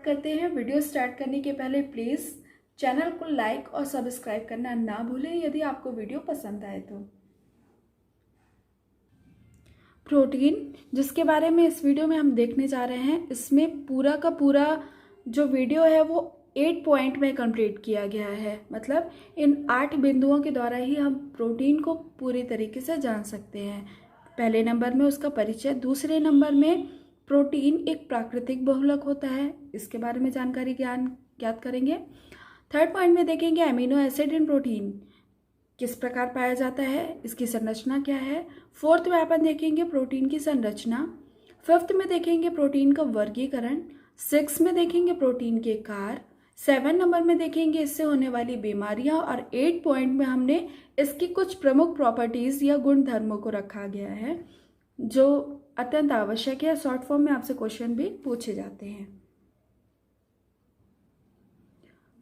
करते हैं। Video start करने के पहले प्लीज़ चैनल को लाइक और सब्सक्राइब करना ना भूलें यदि आपको वीडियो पसंद आए तो। प्रोटीन जिसके बारे में इस वीडियो में हम देखने जा रहे हैं, इसमें पूरा का पूरा जो वीडियो है वो 8 पॉइंट में कंप्लीट किया गया है। मतलब इन 8 बिंदुओं के द्वारा ही हम प्रोटीन को पूरी तरीके से जान सकते हैं। पहले नंबर में उसका परिचय, दूसरे नंबर में प्रोटीन एक प्राकृतिक बहुलक होता है, इसके बारे में जानकारी ज्ञात करेंगे। थर्ड पॉइंट में देखेंगे अमीनो एसिड इन प्रोटीन किस प्रकार पाया जाता है, इसकी संरचना क्या है। फोर्थ में अपन देखेंगे प्रोटीन की संरचना। फिफ्थ में देखेंगे प्रोटीन का वर्गीकरण। सिक्स में देखेंगे प्रोटीन के कार्य। 7 नंबर में देखेंगे इससे होने वाली बीमारियां और 8 पॉइंट में हमने इसकी कुछ प्रमुख प्रॉपर्टीज या गुण धर्मों को रखा गया है जो अत्यंत आवश्यक है। शॉर्ट फॉर्म में आपसे क्वेश्चन भी पूछे जाते हैं।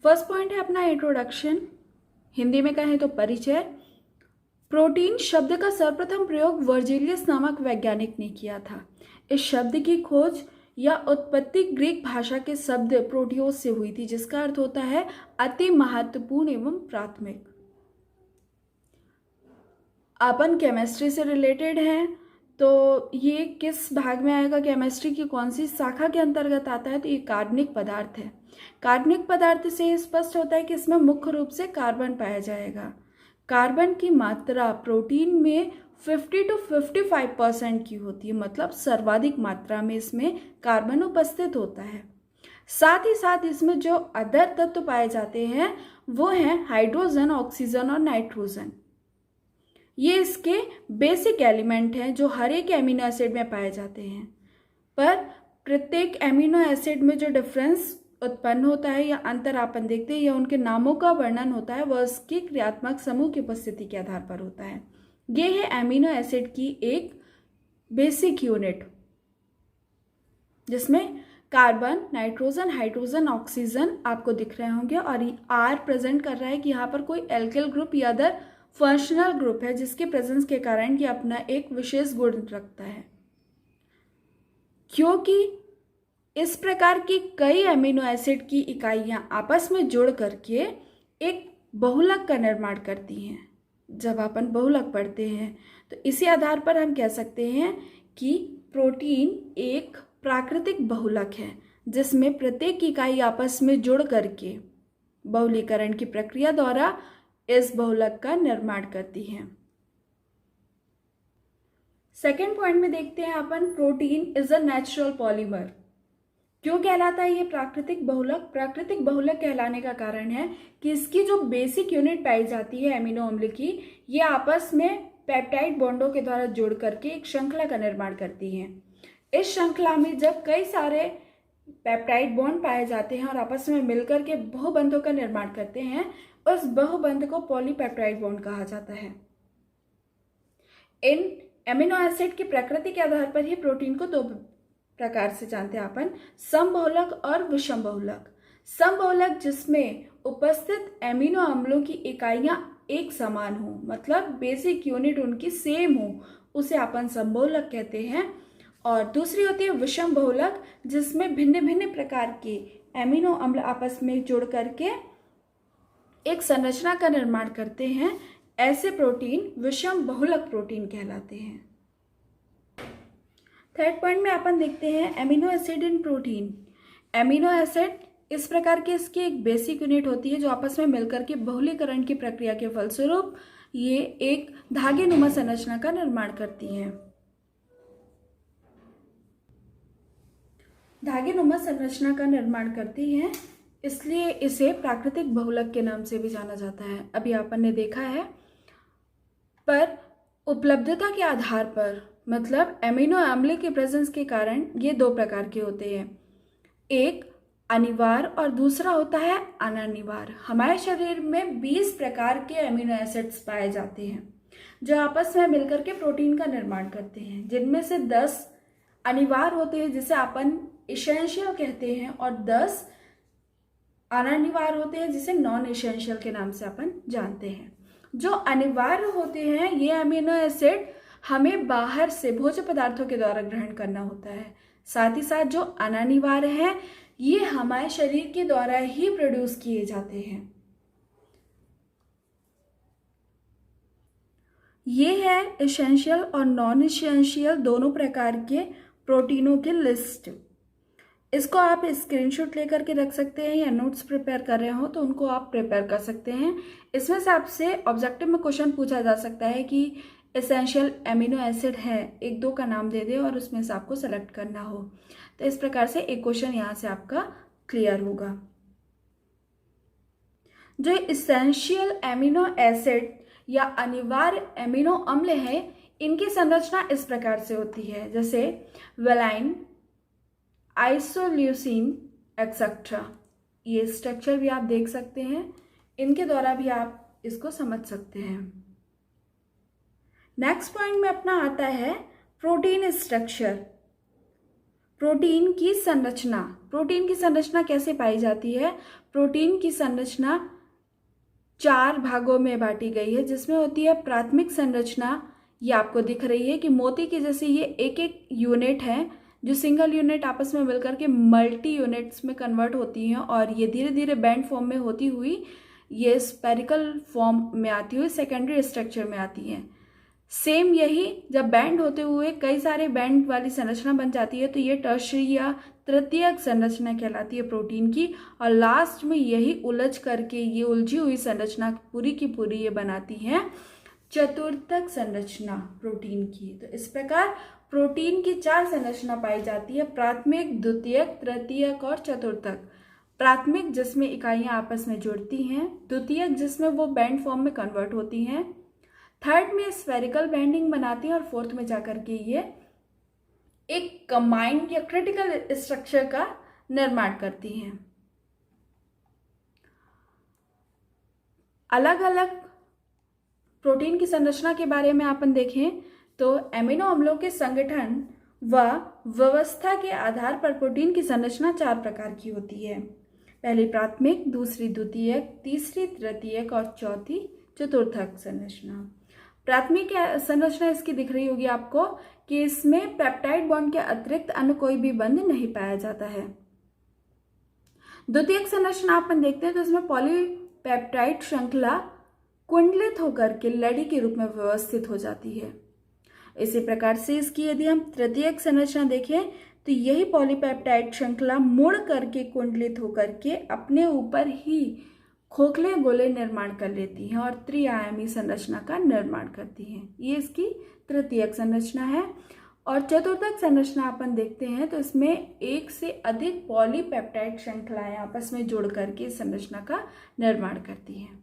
फर्स्ट पॉइंट है अपना इंट्रोडक्शन, हिंदी में कहें तो परिचय। प्रोटीन शब्द का सर्वप्रथम प्रयोग वर्जिलियस नामक वैज्ञानिक ने किया था। इस शब्द की खोज या उत्पत्ति ग्रीक भाषा के शब्द प्रोटियोस से हुई थी, जिसका अर्थ होता है अति महत्वपूर्ण एवं प्राथमिक। अपन केमिस्ट्री से रिलेटेड हैं तो ये किस भाग में आएगा, केमिस्ट्री की कौन सी शाखा के अंतर्गत आता है, तो ये कार्बनिक पदार्थ है। कार्बनिक पदार्थ से स्पष्ट होता है कि इसमें मुख्य रूप से कार्बन पाया जाएगा। कार्बन की मात्रा प्रोटीन में 50 to 55% की होती है, मतलब सर्वाधिक मात्रा में इसमें कार्बन उपस्थित होता है। साथ ही साथ इसमें जो अदर तत्व पाए जाते हैं वो हैं हाइड्रोजन, ऑक्सीजन और नाइट्रोजन। ये इसके बेसिक एलिमेंट हैं जो हर एक एमिनो एसिड में पाए जाते हैं। पर प्रत्येक एमिनो एसिड में जो डिफरेंस उत्पन्न होता है या अंतर अपन देखते हैं या उनके नामों का वर्णन होता है वह उसकी क्रियात्मक समूह की उपस्थिति के आधार पर होता है। ये है एमिनो एसिड की एक बेसिक यूनिट जिसमें कार्बन, नाइट्रोजन, हाइड्रोजन, ऑक्सीजन आपको दिख रहे होंगे और आर प्रेजेंट कर रहा है कि यहाँ पर कोई एल्किल ग्रुप या अदर फंक्शनल ग्रुप है जिसके प्रेजेंस के कारण ये अपना एक विशेष गुण रखता है। क्योंकि इस प्रकार की कई एमिनो एसिड की इकाइयां आपस में जुड़ करके एक बहुलक का निर्माण करती हैं। जब अपन बहुलक पढ़ते हैं तो इसी आधार पर हम कह सकते हैं कि प्रोटीन एक प्राकृतिक बहुलक है जिसमें प्रत्येक इकाई आपस में जुड़ करके बहुलीकरण की प्रक्रिया द्वारा इस बहुलक का निर्माण करती है। सेकेंड पॉइंट में देखते हैं अपन protein is a natural polymer. क्यों कहलाता है ये प्राकृतिक बहुलक? प्राकृतिक बहुलक कहलाने का कारण है कि इसकी जो बेसिक यूनिट पाई जाती है एमिनो अम्ल की, ये आपस में पेप्टाइड बॉन्डों के द्वारा जुड़ करके एक श्रृंखला का निर्माण करती हैं। इस श्रृंखला में जब कई सारे पेप्टाइड बॉन्ड पाए जाते हैं और आपस में मिलकर के बहुबंधों का निर्माण करते हैं, उस बहुबंध को पॉलीपेप्टाइड बॉन्ड कहा जाता है। इन एमिनो एसिड की प्रकृति के आधार पर ही प्रोटीन को दो प्रकार से जानते हैं अपन, समबहुलक और विषम बहुलक। समबहुलक जिसमें उपस्थित एमिनो अम्लों की इकाइयां एक समान हो, मतलब बेसिक यूनिट उनकी सेम हो, उसे अपन समबहुलक कहते हैं। और दूसरी होती है विषम बहुलक जिसमें भिन्न भिन्न प्रकार के एमिनो अम्ल आपस में जुड़ करके एक संरचना का निर्माण करते हैं। ऐसे प्रोटीन विषम बहुलक प्रोटीन कहलाते हैं। थर्ड पॉइंट में अपन देखते हैं amino acid in protein. Amino acid इस प्रकार की इसकी एक बेसिक यूनिट होती है जो आपस में मिलकर के बहुलीकरण की प्रक्रिया के फलस्वरूप ये एक धागेनुमा संरचना का निर्माण करती हैं। धागेनुमा संरचना का निर्माण करती हैं, इसलिए इसे प्राकृतिक बहुलक के नाम से भी जाना जाता है। अभी अपन ने देखा है। पर उपलब्धता के आधार पर, मतलब एमिनो अम्ल के प्रेजेंस के कारण ये दो प्रकार के होते हैं, एक अनिवार्य और दूसरा होता है अननिवार्य। हमारे शरीर में 20 प्रकार के एमिनो एसिड्स पाए जाते हैं जो आपस में मिलकर के प्रोटीन का निर्माण करते हैं, जिनमें से 10 अनिवार्य होते हैं जिसे अपन इसेंशियल कहते हैं और 10 अननिवार्य होते हैं जिसे नॉन इसेंशियल के नाम से अपन जानते हैं। जो अनिवार्य होते हैं ये अमीनो एसिड हमें बाहर से भोज्य पदार्थों के द्वारा ग्रहण करना होता है। साथ ही साथ जो अनानिवार्य है ये हमारे शरीर के द्वारा ही प्रोड्यूस किए जाते हैं। ये है एसेंशियल और नॉन एसेंशियल दोनों प्रकार के प्रोटीनों की लिस्ट। इसको आप स्क्रीनशॉट लेकर के रख सकते हैं या नोट्स प्रिपेयर कर रहे हो तो उनको आप प्रिपेयर कर सकते हैं। इसमें से आपसे ऑब्जेक्टिव में क्वेश्चन पूछा जा सकता है कि एसेंशियल एमिनो एसिड है, एक दो का नाम दे दे और उसमें से आपको सेलेक्ट करना हो। तो इस प्रकार से एक क्वेश्चन यहाँ से आपका क्लियर होगा। जो एसेंशियल एमिनो एसिड या अनिवार्य एमिनो अम्ल है इनकी संरचना इस प्रकार से होती है, जैसे वेलाइन, आइसोल्यूसिन एक्सेट्रा। ये स्ट्रक्चर भी आप देख सकते हैं, इनके द्वारा भी आप इसको समझ सकते हैं। नेक्स्ट पॉइंट में अपना आता है प्रोटीन स्ट्रक्चर, प्रोटीन की संरचना। प्रोटीन की संरचना कैसे पाई जाती है? प्रोटीन की संरचना 4 भागों में बांटी गई है, जिसमें होती है प्राथमिक संरचना। ये आपको दिख रही है कि मोती की जैसे ये एक एक यूनिट है, जो सिंगल यूनिट आपस में मिलकर के मल्टी यूनिट्स में कन्वर्ट होती हैं और ये धीरे धीरे बैंड फॉर्म में होती हुई ये स्पेरिकल फॉर्म में आती हुई सेकेंडरी स्ट्रक्चर में आती हैं। सेम यही जब बैंड होते हुए कई सारे बैंड वाली संरचना बन जाती है तो ये टर्शरी या तृतीयक संरचना कहलाती है प्रोटीन की। और लास्ट में यही उलझ करके ये उलझी हुई संरचना पूरी की पूरी ये बनाती है चतुर्थक संरचना प्रोटीन की। तो इस प्रकार प्रोटीन की 4 संरचना पाई जाती है, प्राथमिक, द्वितीयक, तृतीयक और चतुर्थक। प्राथमिक जिसमें इकाइयां आपस में जुड़ती हैं, द्वितीयक जिसमें वो बैंड फॉर्म में कन्वर्ट होती हैं, थर्ड में स्फेरिकल बैंडिंग बनाती हैं और फोर्थ में जाकर के ये एक कंबाइंड या क्रिटिकल स्ट्रक्चर का निर्माण करती हैं। अलग अलग प्रोटीन की संरचना के बारे में अपन देखें तो एमिनो अम्लों के संगठन व व्यवस्था के आधार पर प्रोटीन की संरचना 4 प्रकार की होती है। पहली प्राथमिक, दूसरी द्वितीयक, तीसरी तृतीयक और चौथी चतुर्थक संरचना। प्राथमिक संरचना इसकी दिख रही होगी आपको कि इसमें पेप्टाइड बॉन्ड के अतिरिक्त अन्य कोई भी बंध नहीं पाया जाता है। द्वितीयक संरचना अपन देखते हैं तो इसमें पॉलीपेप्टाइड श्रृंखला कुंडलित होकर के लड़ी के रूप में व्यवस्थित हो जाती है। इसी प्रकार से इसकी यदि हम तृतीयक संरचना देखें तो यही पॉलीपेप्टाइड श्रृंखला मुड़ करके कुंडलित होकर के अपने ऊपर ही खोखले गोले निर्माण कर लेती हैं और त्रिआयामी संरचना का निर्माण करती हैं। ये इसकी तृतीयक संरचना है। और चतुर्थक संरचना अपन देखते हैं तो इसमें एक से अधिक पॉलीपेप्टाइड श्रृंखलाएं आपस में जुड़ करके संरचना का निर्माण करती हैं।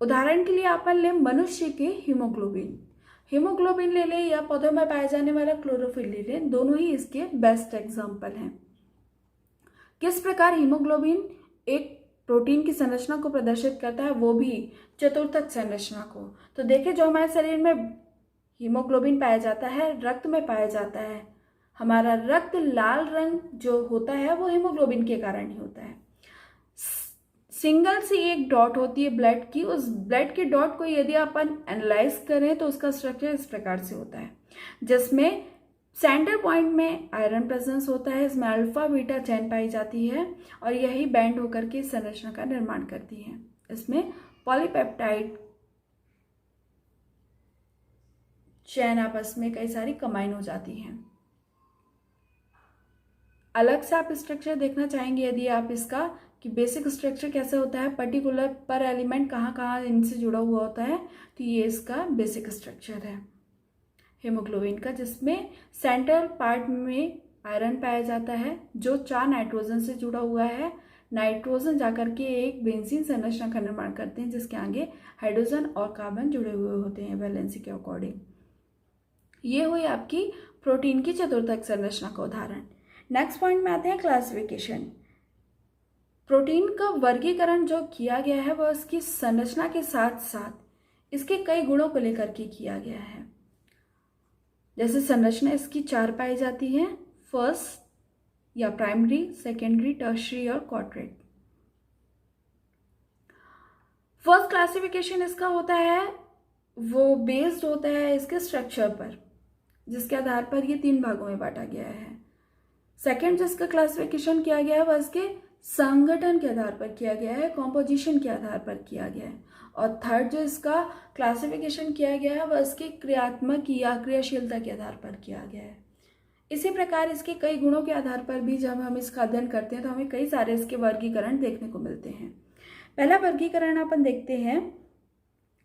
उदाहरण के लिए अपन लें मनुष्य के हीमोग्लोबिन ले लें या पौधों में पाए जाने वाला क्लोरोफिल ले लें, दोनों ही इसके बेस्ट एग्जाम्पल हैं। किस प्रकार हीमोग्लोबिन एक प्रोटीन की संरचना को प्रदर्शित करता है, वो भी चतुर्थक संरचना को। तो देखिए जो हमारे शरीर में हीमोग्लोबिन पाया जाता है, रक्त में पाया जाता है, हमारा रक्त लाल रंग जो होता है वो हीमोग्लोबिन के कारण ही होता है। सिंगल सी एक डॉट होती है ब्लड की, उस ब्लड के डॉट को यदि अपन एनालाइज करें तो उसका स्ट्रक्चर इस प्रकार से होता है, जिसमें सेंटर पॉइंट में आयरन प्रेजेंस होता है, इसमें अल्फा बीटा चेन पाई जाती है और यही बैंड होकर के संरचना का निर्माण करती है। इसमें पॉलीपेप्टाइड चेन आपस में कई सारी कंबाइन हो जाती हैं। अलग से आप स्ट्रक्चर देखना चाहेंगे यदि आप इसका कि बेसिक स्ट्रक्चर कैसे होता है, पर्टिकुलर पर एलिमेंट कहाँ कहाँ इनसे जुड़ा हुआ होता है, तो ये इसका बेसिक स्ट्रक्चर है हीमोग्लोबिन का, जिसमें सेंट्रल पार्ट में आयरन पाया जाता है जो 4 नाइट्रोजन से जुड़ा हुआ है। नाइट्रोजन जाकर के एक बेंजीन संरचना का निर्माण करते हैं जिसके आगे हाइड्रोजन और कार्बन जुड़े हुए होते हैं वैलेंसी के अकॉर्डिंग। ये हुई आपकी प्रोटीन की चतुर्थक संरचना का उदाहरण। नेक्स्ट पॉइंट में आते हैं क्लासिफिकेशन। प्रोटीन का वर्गीकरण जो किया गया है वह इसकी संरचना के साथ साथ इसके कई गुणों को लेकर के किया गया है। जैसे संरचना इसकी 4 पाई जाती है, फर्स्ट या प्राइमरी, सेकेंडरी, टर्शियरी और क्वाड्रेट। फर्स्ट क्लासिफिकेशन इसका होता है वो बेस्ड होता है इसके स्ट्रक्चर पर, जिसके आधार पर ये 3 भागों में बांटा गया है। सेकंड जिसका क्लासिफिकेशन किया गया है वह इसके संगठन के आधार पर किया गया है, कॉम्पोजिशन के आधार पर किया गया है। और थर्ड जो इसका क्लासिफिकेशन किया गया है वह इसके क्रियात्मक या क्रियाशीलता के आधार पर किया गया है। इसी प्रकार इसके कई गुणों के आधार पर भी जब हम इसका अध्ययन करते हैं तो हमें कई सारे इसके वर्गीकरण देखने को मिलते हैं। पहला वर्गीकरण अपन देखते हैं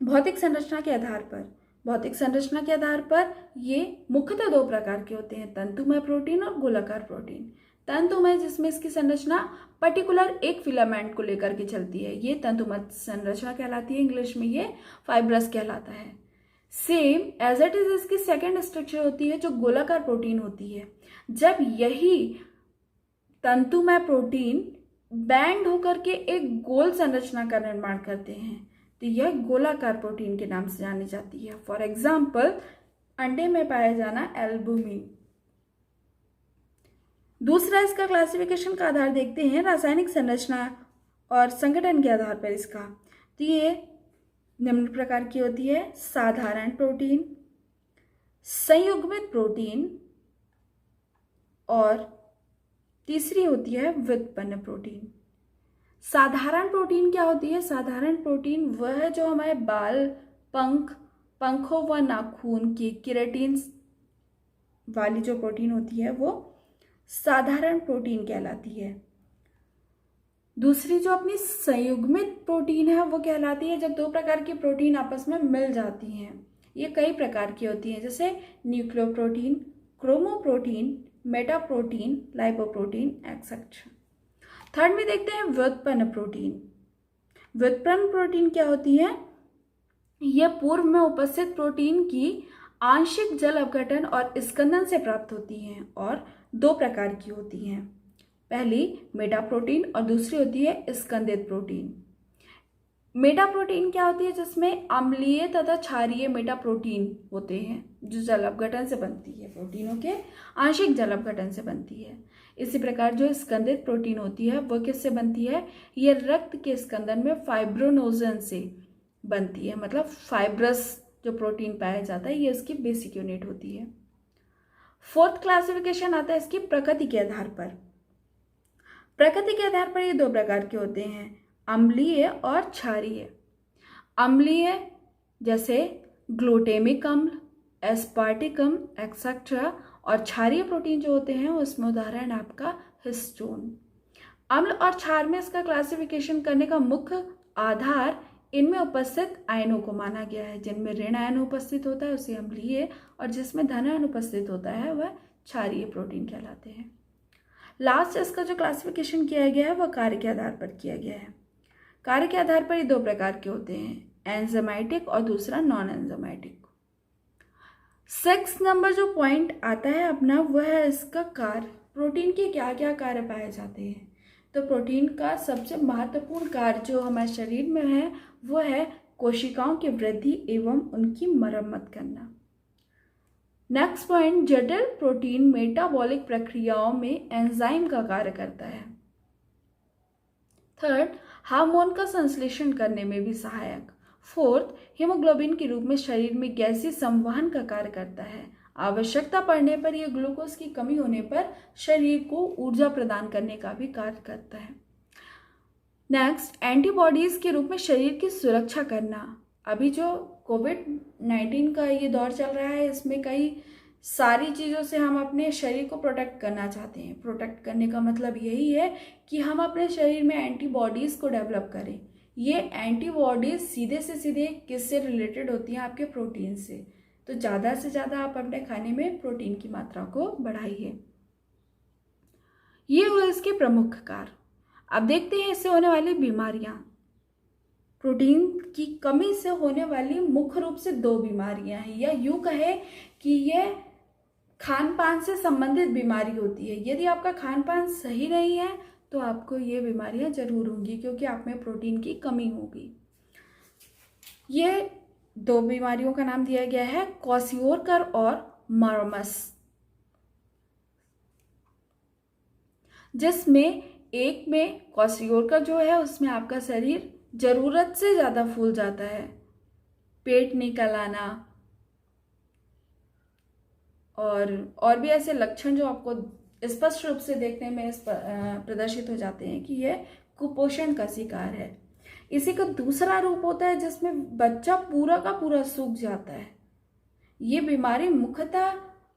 भौतिक संरचना के आधार पर। भौतिक संरचना के आधार पर ये मुख्यतः 2 प्रकार के होते हैं, तंतुमय प्रोटीन और गोलाकार प्रोटीन। तंतुमय जिसमें इसकी संरचना पर्टिकुलर एक फिलामेंट को लेकर के चलती है, ये तंतुमय संरचना कहलाती है, इंग्लिश में ये फाइब्रस कहलाता है। सेम एज इट इज इसकी सेकेंड स्ट्रक्चर होती है जो गोलाकार प्रोटीन होती है। जब यही तंतुमय प्रोटीन बैंड होकर के एक गोल संरचना का निर्माण करते हैं तो यह गोलाकार प्रोटीन के नाम से जानी जाती है। फॉर एग्जाम्पल अंडे में पाया जाना एल्बुमिन। दूसरा इसका क्लासिफिकेशन का आधार देखते हैं रासायनिक संरचना और संगठन के आधार पर इसका, तो ये निम्न प्रकार की होती है साधारण प्रोटीन, संयुग्मित प्रोटीन और तीसरी होती है व्युत्पन्न प्रोटीन। साधारण प्रोटीन क्या होती है? साधारण प्रोटीन वह है जो हमारे बाल, पंखों व नाखून की केराटिन वाली जो प्रोटीन होती है वो साधारण प्रोटीन कहलाती है। दूसरी जो अपनी संयुग्मित प्रोटीन है वो कहलाती है जब 2 प्रकार की प्रोटीन आपस में मिल जाती हैं। ये कई प्रकार की होती हैं, जैसे nucleoprotein, chromoprotein, metaprotein, lipoprotein etcetera. Third में देखते हैं व्युत्पन्न प्रोटीन। व्युत्पन्न प्रोटीन क्या होती है? यह पूर्व में उपस्थित प्रोटीन की आंशिक जल अपघटन और स्कंदन से प्राप्त होती हैं और 2 प्रकार की होती हैं। पहली मेटाप्रोटीन और दूसरी होती है स्कंदित प्रोटीन। मेटाप्रोटीन क्या होती है? जिसमें अम्लीय तथा क्षारीय मेटाप्रोटीन होते हैं जो जल अपघटन से बनती है, प्रोटीनों के आंशिक जल अपघटन से बनती है। इसी प्रकार जो स्कंदित प्रोटीन होती है वह किससे बनती है? ये रक्त के स्कंदन में फाइब्रोनोजन से बनती है, मतलब फाइब्रस जो प्रोटीन पाया जाता है ये इसकी बेसिक यूनिट होती है। फोर्थ क्लासिफिकेशन आता है इसकी प्रकृति के आधार पर। प्रकृति के आधार पर ये 2 प्रकार के होते हैं, अम्लीय और क्षारीय। अम्लीय जैसे ग्लूटेमिक अम्ल, एस्पार्टिक अम्ल एक्सेट्रा, और क्षारीय प्रोटीन जो होते हैं उसमें उदाहरण आपका हिस्टोन। अम्ल और क्षार में इसका क्लासिफिकेशन करने का मुख्य आधार इनमें उपस्थित आयनों को माना गया है। जिनमें ऋण आयन उपस्थित होता है उसे अम्लीय और जिसमें धन आयन उपस्थित होता है वह क्षारीय प्रोटीन कहलाते हैं। लास्ट इसका जो क्लासिफिकेशन किया गया है वह कार्य के आधार पर किया गया है। कार्य के आधार पर ये 2 प्रकार के होते हैं, एंजाइमेटिक और दूसरा नॉन एंजाइमेटिक। 6 नंबर जो पॉइंट आता है अपना वह है इसका कार्य। प्रोटीन के क्या क्या कार्य पाए जाते हैं? तो प्रोटीन का सबसे महत्वपूर्ण कार्य जो हमारे शरीर में है वो है कोशिकाओं की वृद्धि एवं उनकी मरम्मत करना। नेक्स्ट पॉइंट, जटिल प्रोटीन मेटाबॉलिक प्रक्रियाओं में एंजाइम का कार्य करता है। थर्ड, हार्मोन का संश्लेषण करने में भी सहायक। फोर्थ, हीमोग्लोबिन के रूप में शरीर में गैसीय संवहन का कार्य करता है। आवश्यकता पड़ने पर यह ग्लूकोज की कमी होने पर शरीर को ऊर्जा प्रदान करने का भी कार्य करता है। नेक्स्ट, एंटीबॉडीज के रूप में शरीर की सुरक्षा करना। अभी जो कोविड-19 का ये दौर चल रहा है इसमें कई सारी चीज़ों से हम अपने शरीर को प्रोटेक्ट करना चाहते हैं। प्रोटेक्ट करने का मतलब यही है कि हम अपने शरीर में एंटीबॉडीज़ को डेवलप करें। ये एंटीबॉडीज़ सीधे से सीधे किससे रिलेटेड होती हैं? आपके प्रोटीन से। तो ज़्यादा से ज़्यादा आप अपने खाने में प्रोटीन की मात्रा को बढ़ाइए। ये हुए इसके प्रमुख कार्य। अब देखते हैं इससे होने वाली बीमारियां। प्रोटीन की कमी से होने वाली मुख्य रूप से 2 बीमारियां हैं, या यूं कहे कि यह खान पान से संबंधित बीमारी होती है। यदि आपका खान पान सही नहीं है तो आपको ये बीमारियां जरूर होंगी क्योंकि आप में प्रोटीन की कमी होगी। ये 2 बीमारियों का नाम दिया गया है, क्वाशियोरकर और मार्मस, जिसमें एक में क्वाशियोरकर जो है उसमें आपका शरीर जरूरत से ज़्यादा फूल जाता है पेट निकल आना और भी ऐसे लक्षण जो आपको स्पष्ट रूप से देखने में प्रदर्शित हो जाते हैं कि यह कुपोषण का शिकार है। इसी का दूसरा रूप होता है जिसमें बच्चा पूरा का पूरा सूख जाता है। ये बीमारी मुख्यतः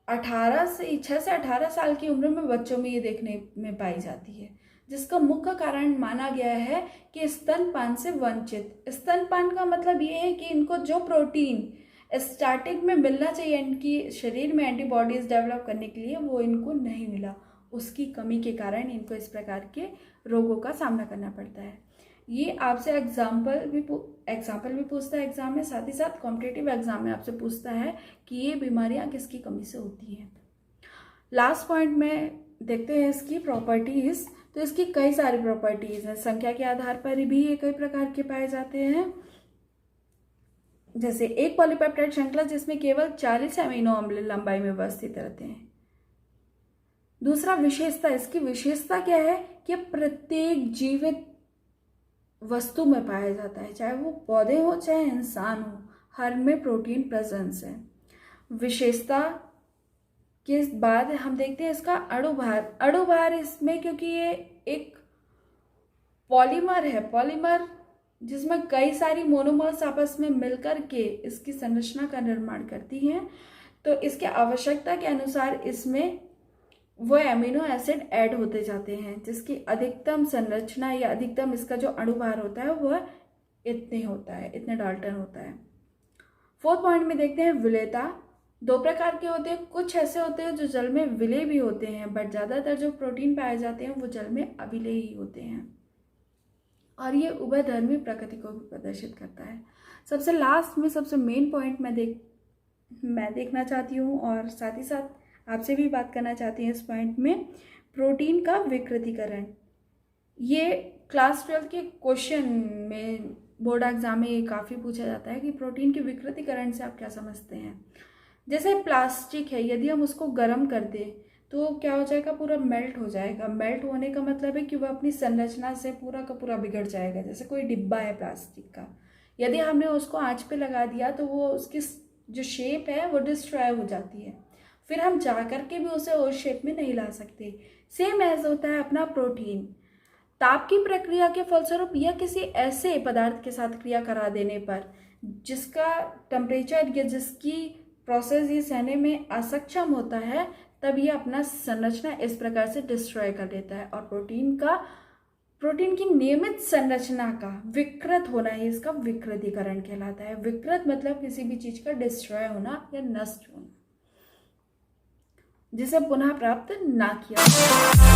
6 से 18 साल की उम्र में बच्चों में ये देखने में पाई जाती है, जिसका मुख्य कारण माना गया है कि स्तनपान से वंचित। स्तनपान का मतलब ये है कि इनको जो प्रोटीन स्टार्टिंग में मिलना चाहिए इनकी शरीर में एंटीबॉडीज डेवलप करने के लिए, वो इनको नहीं मिला। उसकी कमी के कारण इनको इस प्रकार के रोगों का सामना करना पड़ता है। ये आपसे एग्जाम्पल भी पूछता है एग्जाम में, साथ ही साथ कॉम्पिटिटिव एग्जाम में आपसे पूछता है कि ये बीमारियां किसकी कमी से होती हैं। लास्ट पॉइंट में देखते हैं इसकी प्रॉपर्टीज। तो इसकी कई सारी प्रॉपर्टीज हैं, संख्या के आधार पर भी ये कई प्रकार के पाए जाते हैं। जैसे एक पॉलीपेप्टाइड श्रृंखला जिसमें केवल 40 अमीनो अम्ल लंबाई में व्यवस्थित रहते हैं। दूसरा विशेषता, इसकी विशेषता क्या है कि प्रत्येक जीवित वस्तु में पाया जाता है, चाहे वो पौधे हो चाहे इंसान हो, हर में प्रोटीन प्रेजेंस है। विशेषता के बाद हम देखते हैं इसका अणुभार। अणुभार इसमें क्योंकि ये एक पॉलीमर है, पॉलीमर जिसमें कई सारी मोनोमर्स आपस में मिलकर के इसकी संरचना का निर्माण करती हैं, तो इसके आवश्यकता के अनुसार इसमें वो एमिनो एसिड ऐड होते जाते हैं, जिसकी अधिकतम संरचना या अधिकतम इसका जो अणुभार होता है वह इतने डाल्टन होता है। फोर्थ पॉइंट में देखते हैं विलेयता। दो प्रकार के होते हैं, कुछ ऐसे होते हैं जो जल में विलेय भी होते हैं, बट ज़्यादातर जो प्रोटीन पाए जाते हैं वो जल में अविलेय ही होते हैं, और ये उभयधर्मी प्रकृति को भी प्रदर्शित करता है। सबसे लास्ट में सबसे मेन पॉइंट मैं देखना चाहती हूँ और साथ ही साथ आपसे भी बात करना चाहती हूँ इस पॉइंट में, प्रोटीन का विकृतीकरण। ये क्लास 12 के क्वेश्चन में बोर्ड एग्जाम में ये काफ़ी पूछा जाता है कि प्रोटीन के विकृतीकरण से आप क्या समझते हैं। जैसे प्लास्टिक है, यदि हम उसको गर्म कर दें तो क्या हो जाएगा, पूरा मेल्ट हो जाएगा। मेल्ट होने का मतलब है कि वह अपनी संरचना से पूरा का पूरा बिगड़ जाएगा। जैसे कोई डिब्बा है प्लास्टिक का, यदि हमने उसको आंच पे लगा दिया तो वो उसकी जो शेप है वो डिस्ट्रॉय हो जाती है, फिर हम जा करके भी उसे उस शेप में नहीं ला सकते। सेम एज होता है अपना प्रोटीन। ताप की प्रक्रिया के फलस्वरूप या किसी ऐसे पदार्थ के साथ क्रिया करा देने पर जिसका टेम्परेचर या जिसकी प्रोसेस ये सहने में असक्षम होता है, तब ये अपना संरचना इस प्रकार से डिस्ट्रॉय कर देता है। और प्रोटीन की नियमित संरचना का विकृत होना ही इसका विकृतीकरण कहलाता है। विकृत मतलब किसी भी चीज का डिस्ट्रॉय होना या नष्ट होना, जिसे पुनः प्राप्त ना किया।